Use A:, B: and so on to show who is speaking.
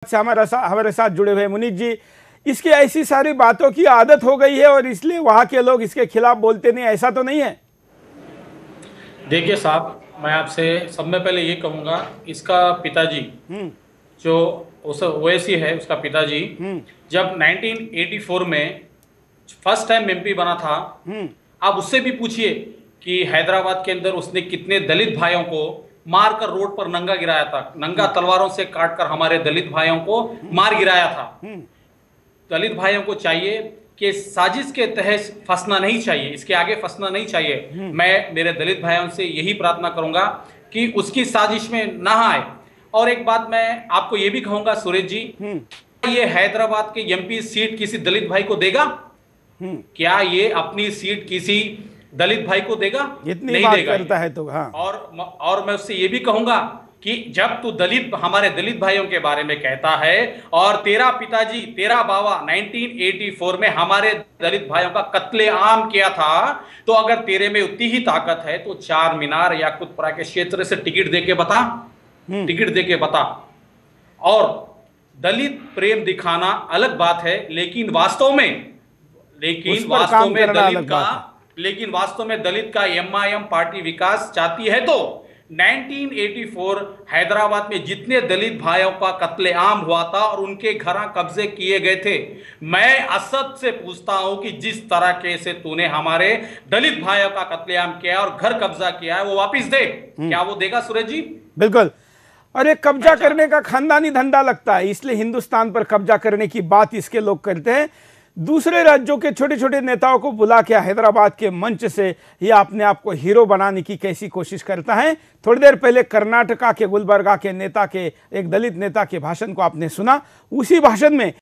A: से हमारे साथ जुड़े हुए मुनीष जी, इसकी ऐसी सारी बातों की आदत हो गई है और इसलिए वहां के लोग इसके खिलाफ बोलते नहीं, ऐसा तो नहीं है?
B: देखिए साहब, मैं आपसे सब में पहले ये कहूँगा, इसका पिताजी जो उस ओवैसी है, उसका पिताजी जब 1984 में फर्स्ट टाइम एमपी बना था, आप उससे भी पूछिए कि हैदराबाद के अंदर उसने कितने दलित भाइयों को मारकर रोड पर नंगा गिराया था, नंगा तलवारों से काटकर हमारे दलित भाइयों को मार गिराया था। दलित भाइयों को चाहिए कि साजिश के तहत फंसना नहीं चाहिए, इसके आगे फंसना नहीं चाहिए। मैं मेरे दलित भाइयों से यही प्रार्थना करूंगा कि उसकी साजिश में ना आए। और एक बात मैं आपको यह भी कहूंगा सुरेश जी, ये हैदराबाद के एमपी सीट किसी दलित भाई को देगा? क्या ये अपनी सीट किसी दलित भाई को देगा?
A: इतनी
B: नहीं
A: बात
B: देगा
A: करता है तो हाँ।
B: और मैं उससे ये भी कहूंगा कि जब तू हमारे दलित भाइयों के बारे में कहता है और तेरा पिताजी, तेरा बाबा 1984 में हमारे दलित भाइयों का कत्लेआम किया था, तो अगर तेरे में उतनी ही ताकत है तो चार मीनार या कुतपुरा के क्षेत्र से टिकट देके बता, टिकट देके बता। और दलित प्रेम दिखाना अलग बात है, लेकिन वास्तव में दलित का एमआईएम पार्टी विकास चाहती है तो 1984 हैदराबाद में जितने दलित भाइयों का कत्लेआम हुआ था और उनके घर कब्जे किए गए थे, मैं असद से पूछता हूं कि जिस तरह से तूने हमारे दलित भाइयों का कत्लेआम किया और घर कब्जा किया है, वो वापस दे। क्या वो देगा सुरेश जी?
A: बिल्कुल। और एक कब्जा करने का खानदानी धंधा लगता है, इसलिए हिंदुस्तान पर कब्जा करने की बात इसके लोग करते हैं। दूसरे राज्यों के छोटे छोटे नेताओं को बुला के हैदराबाद के मंच से ये अपने आप को हीरो बनाने की कैसी कोशिश करता है। थोड़ी देर पहले कर्नाटका के गुलबर्गा के नेता के, एक दलित नेता के भाषण को आपने सुना। उसी भाषण में